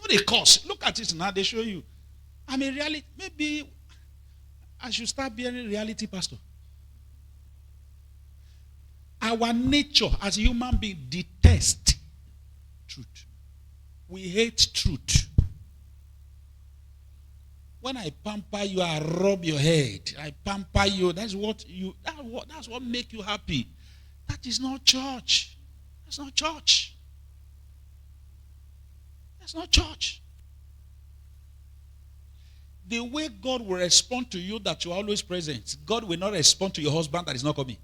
not a curse. Look at it now. They show you. I'm a reality. Maybe I should start being a reality pastor. Our nature as a human being detests truth. We hate truth. When I pamper you, I rub your head. I pamper you. That's what make you happy. That is not church. That's not church. That's not church. The way God will respond to you that you are always present, God will not respond to your husband that is not coming.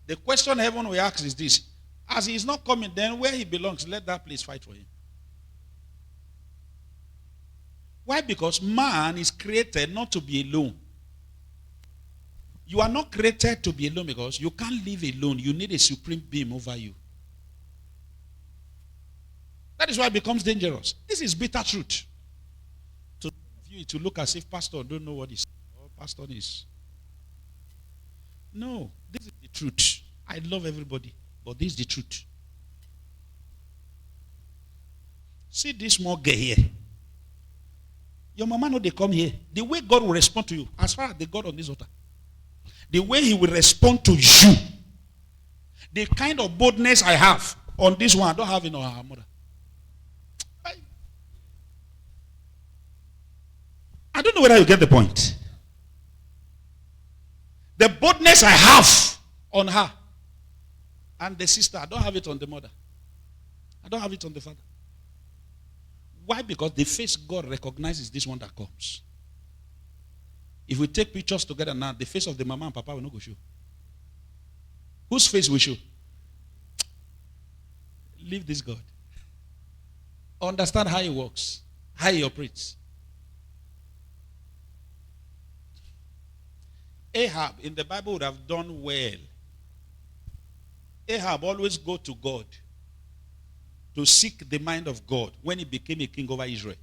The question heaven will ask is this: as he is not coming, then where he belongs, let that place fight for him. Why? Because man is created not to be alone. You are not created to be alone because you can't live alone. You need a supreme being over you. That is why it becomes dangerous. This is bitter truth. To you to look as if pastor don't know what he's or pastor is. No, this is the truth. I love everybody, but this is the truth. See this small girl here. Your mama know they come here. The way God will respond to you, as far as the God on this altar, the way he will respond to you, the kind of boldness I have on this one, I don't have in our mother. I don't know whether you get the point. The boldness I have on her and the sister, I don't have it on the mother. I don't have it on the father. Why? Because the face God recognizes this one that comes. If we take pictures together now, the face of the mama and papa will not go show. Whose face will show? Leave this God. Understand how he works, how he operates. Ahab in the Bible would have done well. Ahab always go to God to seek the mind of God when he became a king over Israel.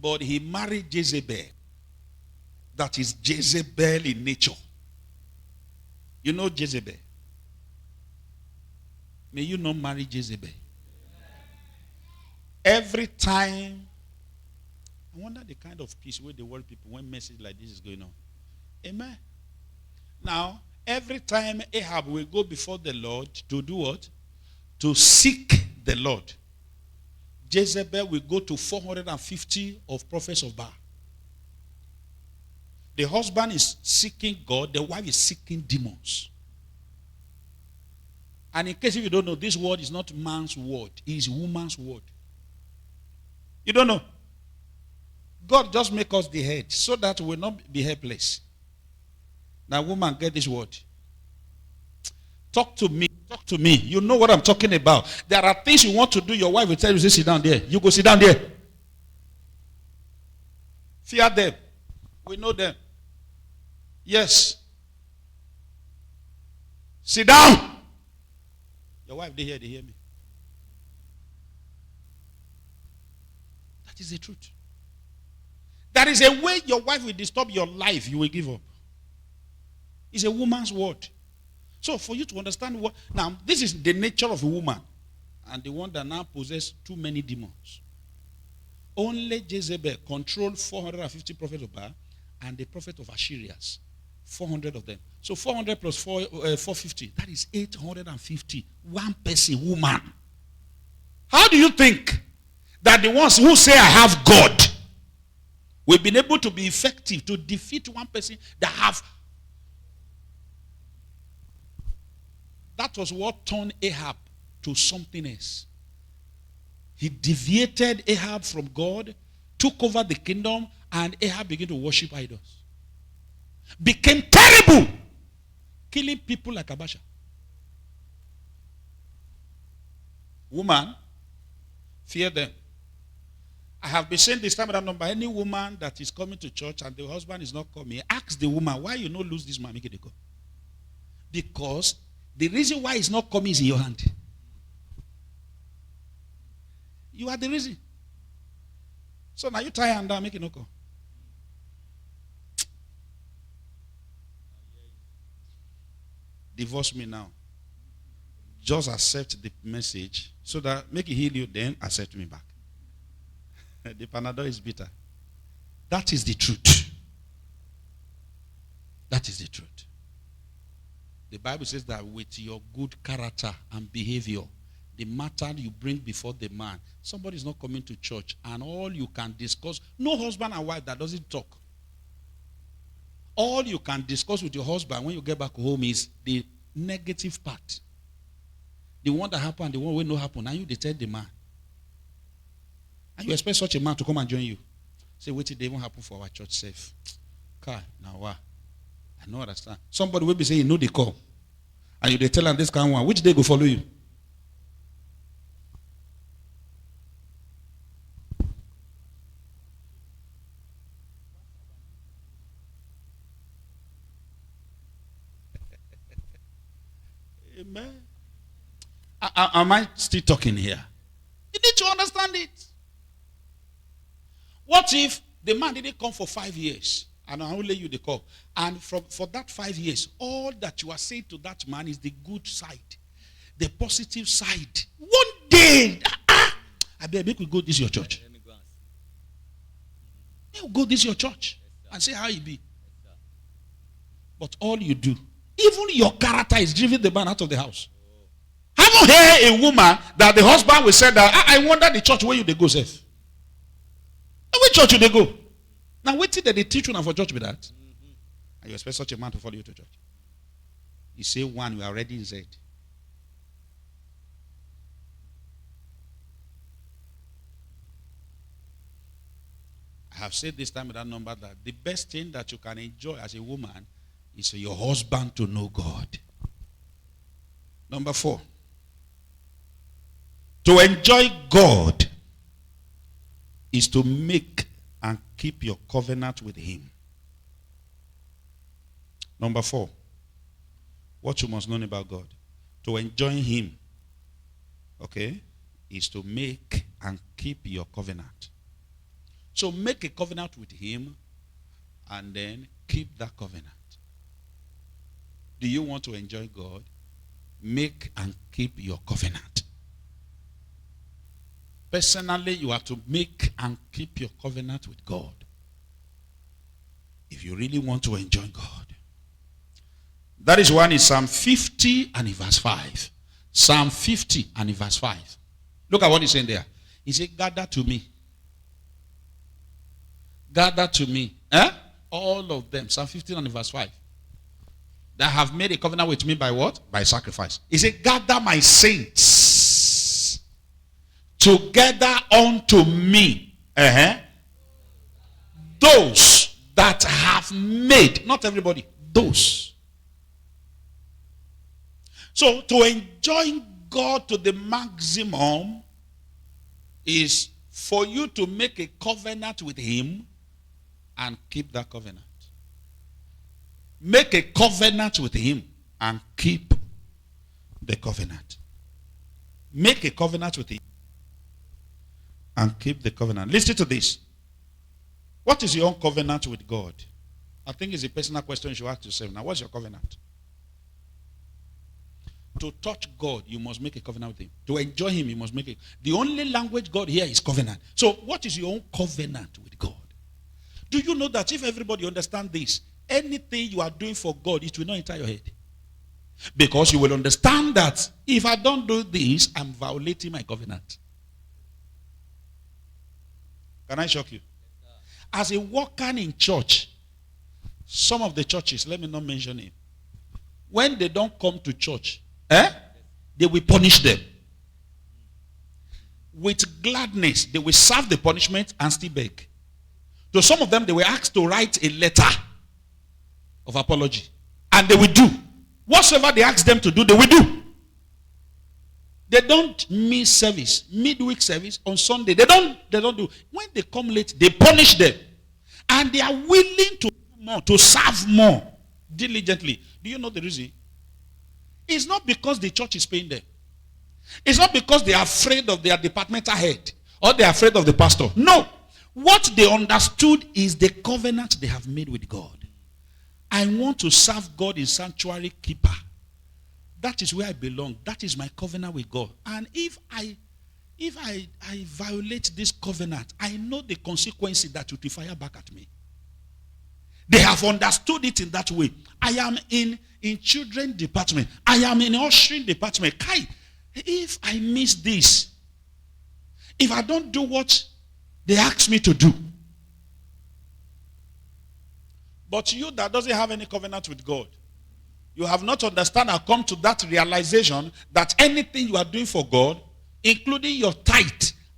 But he married Jezebel. That is Jezebel in nature. You know Jezebel. May you not marry Jezebel. Every time, I wonder the kind of peace where the world people when message like this is going on. Amen. Now, every time Ahab will go before the Lord to do what? To seek the Lord. Jezebel will go to 450 of prophets of Baal. The husband is seeking God, the wife is seeking demons. And in case if you don't know, this word is not man's word, it is woman's word. You don't know? God just make us the head so that we will not be helpless. Now, woman, get this word. Talk to me. Talk to me. You know what I'm talking about. There are things you want to do. Your wife will tell you, say, sit down there. You go sit down there. Fear them. We know them. Yes. Sit down. Your wife, they hear me. That is the truth. There is a way your wife will disturb your life, you will give up. It's a woman's word. So for you to understand what, now this is the nature of a woman and the one that now possesses too many demons. Only Jezebel controlled 450 prophets of Baal and the prophet of Assyrians, 400 of them. So 400 plus 450, that is 850. One person, woman. How do you think that the ones who say I have God will be able to be effective to defeat one person that have? That was what turned Ahab to something else. He deviated Ahab from God, took over the kingdom, and Ahab began to worship idols. Became terrible, killing people like Abasha. Woman, fear them. I have been saying this time that number, any woman that is coming to church and the husband is not coming, ask the woman, why you not lose this man, make it go? Because the reason why it's not coming is in your hand. You are the reason. So now you tie and down, make it no come. Divorce me now. Just accept the message so that make it heal you, then accept me back. The Panadol is bitter. That is the truth. That is the truth. The Bible says that with your good character and behavior, the matter you bring before the man, somebody is not coming to church and all you can discuss, no husband and wife that doesn't talk. All you can discuss with your husband when you get back home is the negative part. The one that happened, the one will not happen. And you tell the man. And you expect such a man to come and join you. Say, wait till they even happen for our church safe. Kai, now what? I don't understand. Somebody will be saying, you know they come. And you they tell them this kind of one. Which day go follow you? Amen. Am I still talking here? You need to understand it. What if the man didn't come for 5 years? And I will lay you the call. And for that 5 years, all that you are saying to that man is the good side, the positive side. One day, I bet make we go this your church. You go this your church and say how it be. But all you do, even your character is driving the man out of the house. Haven't heard a woman that the husband will say that I wonder the church where you they go safe. Which church you they go? Now wait till they teach you now for church with that. And you expect such a man to follow you to church. You say one, we are already in Z. I have said this time with that number that the best thing that you can enjoy as a woman is for your husband to know God. Number 4. To enjoy God is to make and keep your covenant with him. Number 4. What you must know about God. To enjoy him, okay, is to make and keep your covenant. So make a covenant with him and then keep that covenant. Do you want to enjoy God? Make and keep your covenant. Personally, you have to make and keep your covenant with God. If you really want to enjoy God. That is one in Psalm 50 and in verse 5. Psalm 50 and in verse 5. Look at what he's saying there. He said, gather to me. Gather to me. All of them. Psalm 15 and in verse 5. That have made a covenant with me by what? By sacrifice. He said, gather my saints together unto me. Those that have made, not everybody, those. So to enjoy God to the maximum is for you to make a covenant with him and keep that covenant. Make a covenant with him and keep the covenant. Make a covenant with him and keep the covenant. Listen to this. What is your own covenant with God? I think it's a personal question you should ask yourself. Now, what's your covenant? To touch God, you must make a covenant with him. To enjoy him, you must make it. The only language God here is covenant. So, what is your own covenant with God? Do you know that if everybody understands this, anything you are doing for God, it will not enter your head? Because you will understand that if I don't do this, I'm violating my covenant. Can I shock you? As a worker in church, some of the churches, let me not mention it, when they don't come to church, they will punish them. With gladness, they will serve the punishment and still beg. So some of them, they were asked to write a letter of apology. And they will do. Whatsoever they ask them to do, they will do. They don't miss service, midweek service on Sunday. They don't do. When they come late, they punish them. And they are willing to do more, to serve more diligently. Do you know the reason? It's not because the church is paying them. It's not because they are afraid of their departmental head or they are afraid of the pastor. No. What they understood is the covenant they have made with God. I want to serve God in sanctuary keeper. that is where I belong. That is my covenant with God. And if I violate this covenant, I know the consequences that will fire back at me. They have understood it in that way. I am in children department. I am in ushering department. Kai, if I miss this, if I don't do what they ask me to do. But you that doesn't have any covenant with God, you have not understand or come to that realization that anything you are doing for God, including your tithe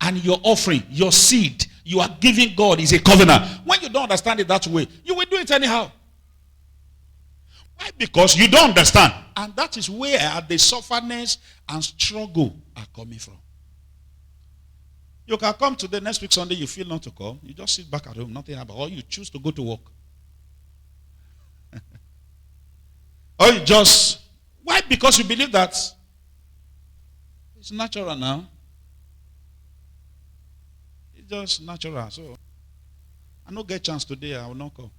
and your offering, your seed, you are giving God is a covenant. When you don't understand it that way, you will do it anyhow. Why? Because you don't understand. And that is where the sufferness and struggle are coming from. You can come to the next week Sunday, you feel not to come. You just sit back at home, nothing happens. Or you choose to go to work. Or you just, why? Because you believe that it's natural now. It's just natural. So, I don't get a chance today, I will not come.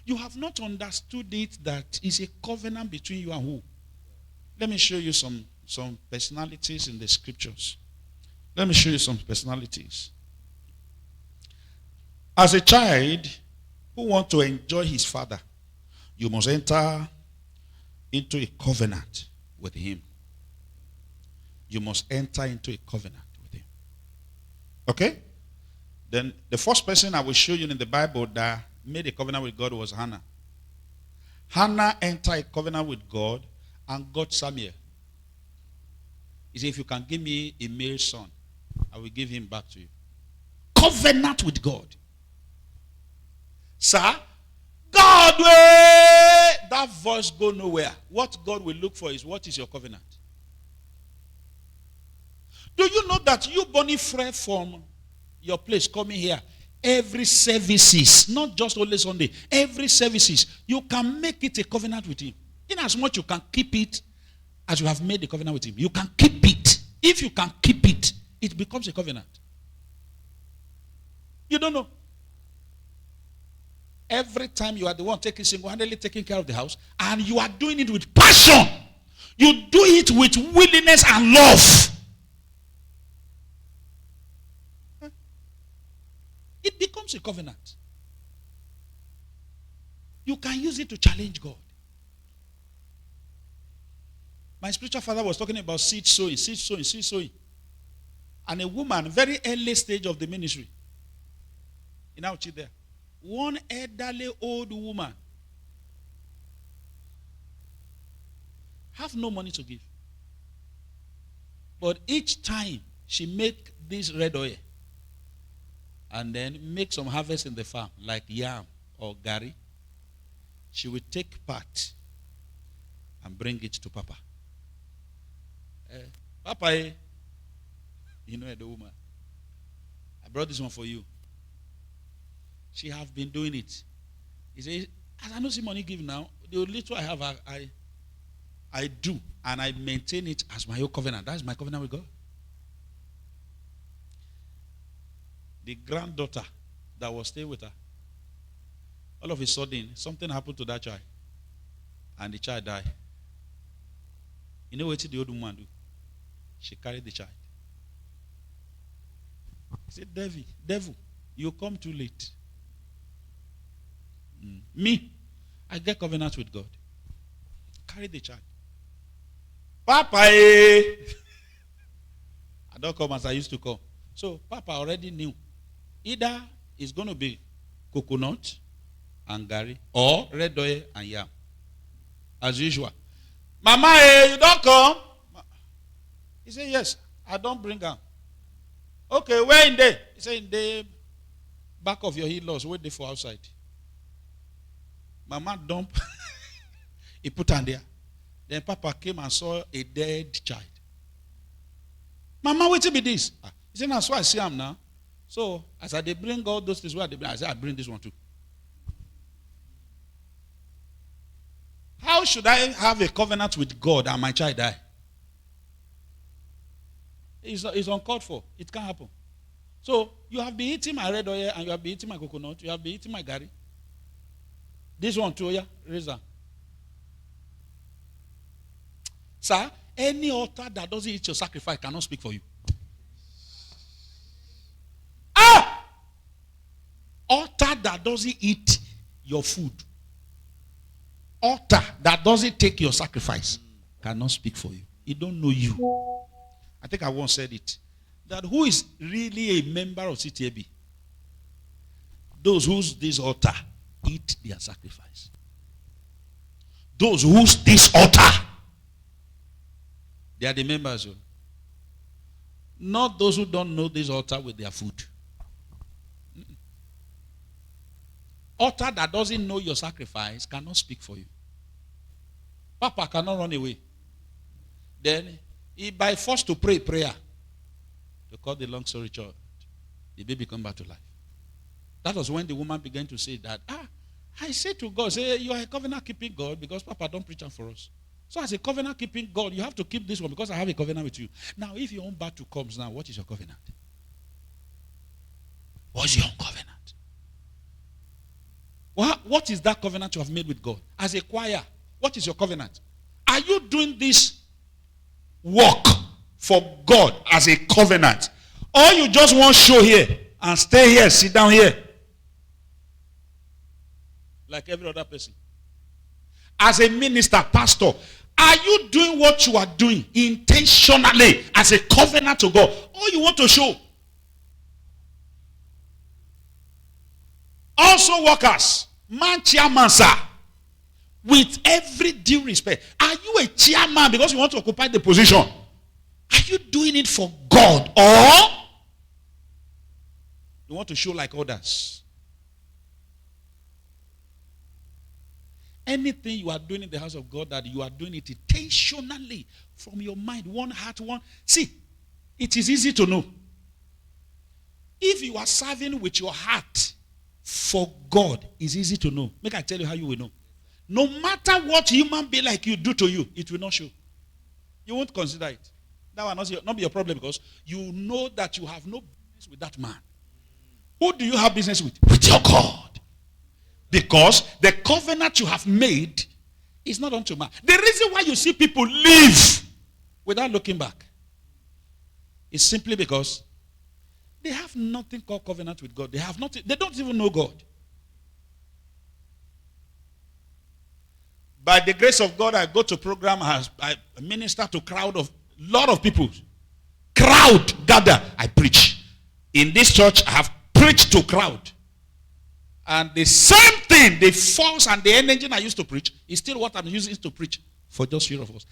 You have not understood it that it's a covenant between you and who? Let me show you some personalities in the scriptures. Let me show you some personalities. As a child who wants to enjoy his father, you must enter into a covenant with him. You must enter into a covenant with him. Okay? Then the first person I will show you in the Bible that made a covenant with God was Hannah. Hannah entered a covenant with God and got Samuel. He said, if you can give me a male son, I will give him back to you. Covenant with God. Sir, God way. That voice go nowhere. What God will look for is, what is your covenant? Do you know that you, Bonnie Frere, from your place coming here, every services, not just only Sunday, every services, you can make it a covenant with him. In as much you can keep it as you have made a covenant with him. You can keep it. If you can keep it, it becomes a covenant. You don't know. Every time you are the one single-handedly taking care of the house, and you are doing it with passion. You do it with willingness and love. It becomes a covenant. You can use it to challenge God. My spiritual father was talking about seed sowing. And a woman, very early stage of the ministry, in Auchi there, one elderly old woman, have no money to give. But each time she make this red oil, and then make some harvest in the farm, like yam or gari, she will take part and bring it to Papa. Papa, you know the woman. I brought this one for you. She have been doing it. He says, as I don't see money give now, the little I have, I do, and I maintain it as my own covenant. That's my covenant with God. The granddaughter that was staying with her, all of a sudden, something happened to that child, and the child died. You know what the old woman do? She carried the child. He said, devil, you come too late. Me, I get covenant with God. Carry the child. Papa, I don't come as I used to come. So Papa already knew. Either it's going to be coconut and gari, or red oil and yam. As usual. Mama, you don't come? He said, yes, I don't bring her. Okay, where in there? He said, in the back of your in-laws, wait there for outside. Mama dump. He put her there. Then Papa came and saw a dead child. Mama, what be this? He said, that's why I see him now. So, as I bring all those things, where they bring, I said, I bring this one too. How should I have a covenant with God and my child die? It's uncalled for. It can't happen. So, you have been eating my red oil and you have been eating my coconut. You have been eating my gari. This one too, yeah? Raise her. Sir, any altar that doesn't eat your sacrifice cannot speak for you. Ah! Altar that doesn't eat your food. Altar that doesn't take your sacrifice cannot speak for you. It don't know you. I think I once said it. That who is really a member of CTAB? Those whose this altar eat their sacrifice. Those whose this altar, they are the members. Not those who don't know this altar with their food. Altar that doesn't know your sacrifice cannot speak for you. Papa cannot run away. Then, he by force to pray prayer, to cut the long story short, the baby come back to life. That was when the woman began to say that, I say to God, say, you are a covenant keeping God because Papa don't preach for us. So as a covenant keeping God, you have to keep this one because I have a covenant with you. Now, if your own battle comes now, what is your covenant? What's your own covenant? What is that covenant you have made with God? As a choir, what is your covenant? Are you doing this work for God as a covenant? Or you just want to show here and stay here, sit down here? Like every other person. As a minister, pastor, are you doing what you are doing intentionally as a covenant to God? Or you want to show? Also workers, man chairman, sir, with every due respect, are you a chairman because you want to occupy the position? Are you doing it for God or you want to show like others? Anything you are doing in the house of God, that you are doing it intentionally from your mind, one heart, one. See, it is easy to know. If you are serving with your heart for God, it's easy to know. Make I tell you how you will know. No matter what human being like you do to you, it will not show. You won't consider it. That will not be your problem because you know that you have no business with that man. Who do you have business with? With your God. Because the covenant you have made is not unto man. The reason why you see people live without looking back is simply because they have nothing called covenant with God. They have nothing. They don't even know God. By the grace of God, I go to program, I minister to crowd of lot of people. Crowd gather, I preach. In this church, I have preached to crowd. And the same thing, the force and the energy I used to preach is still what I'm using to preach for just few of us.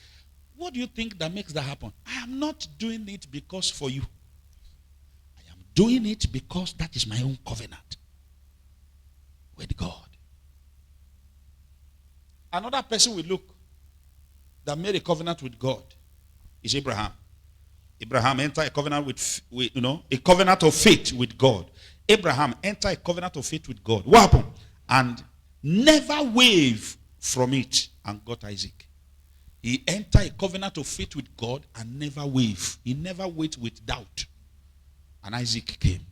What do you think that makes that happen? I am not doing it because for you. I am doing it because that is my own covenant with God. Another person we look that made a covenant with God is Abraham. Abraham entered a covenant with a covenant of faith with God. Abraham entered a covenant of faith with God. What happened? And never wavered from it and got Isaac. He entered a covenant of faith with God and never wavered. He never waited with doubt. And Isaac came.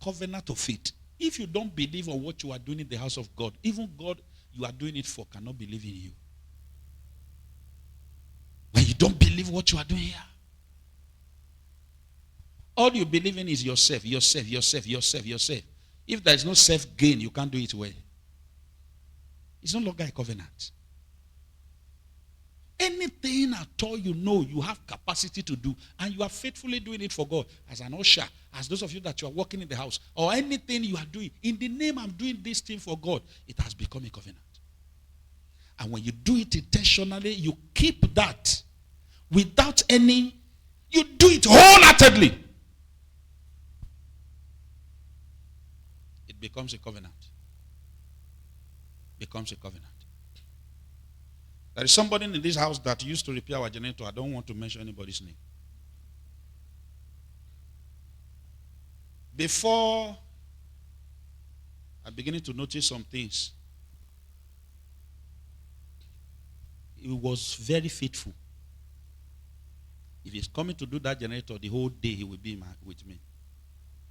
Covenant of faith. If you don't believe on what you are doing in the house of God, even God you are doing it for cannot believe in you. When you don't believe what you are doing here, all you believe in is yourself, yourself, yourself, yourself, yourself. If there is no self-gain, you can't do it well. It's no longer a covenant. Anything at all you know you have capacity to do, and you are faithfully doing it for God, as an usher, as those of you that you are working in the house, or anything you are doing, in the name I'm doing this thing for God, it has become a covenant. And when you do it intentionally, you keep that without any, you do it wholeheartedly. It becomes a covenant. Becomes a covenant. There is somebody in this house that used to repair our generator. I don't want to mention anybody's name. Before I'm beginning to notice some things, he was very faithful. If he's coming to do that generator, the whole day he will be with me.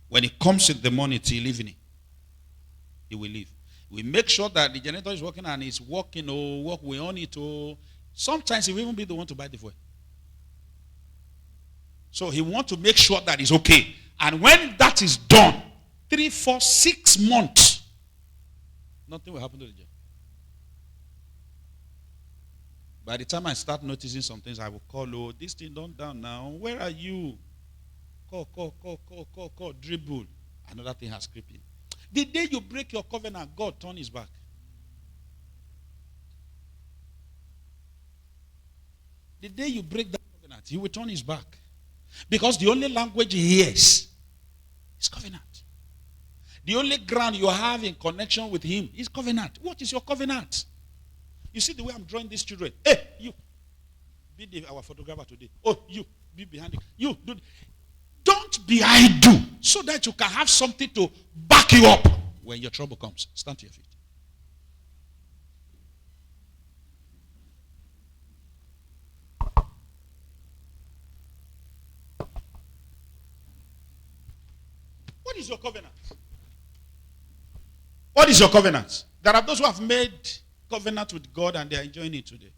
When he comes in the morning till evening, he will leave. We make sure that the generator is working and he's working or work we on it or Sometimes he will even be the one to buy the fuel. So he wants to make sure that it's okay. And when that is done, 3, 4, 6 months, nothing will happen to the job. By the time I start noticing some things, I will call, oh, this thing don't down now. Where are you? Call, dribble. Another thing has creeped in. The day you break your covenant, God turn his back. The day you break that covenant, he will turn his back. Because the only language he hears is covenant. The only ground you have in connection with him is covenant. What is your covenant? You see the way I'm drawing these children. Hey, you. Be our photographer today. Oh, you. Be behind it. You. Don't be idle so that you can have something to back you up when your trouble comes. Stand to your feet. What is your covenant? What is your covenant? There are those who have made covenant with God and they are enjoying it today.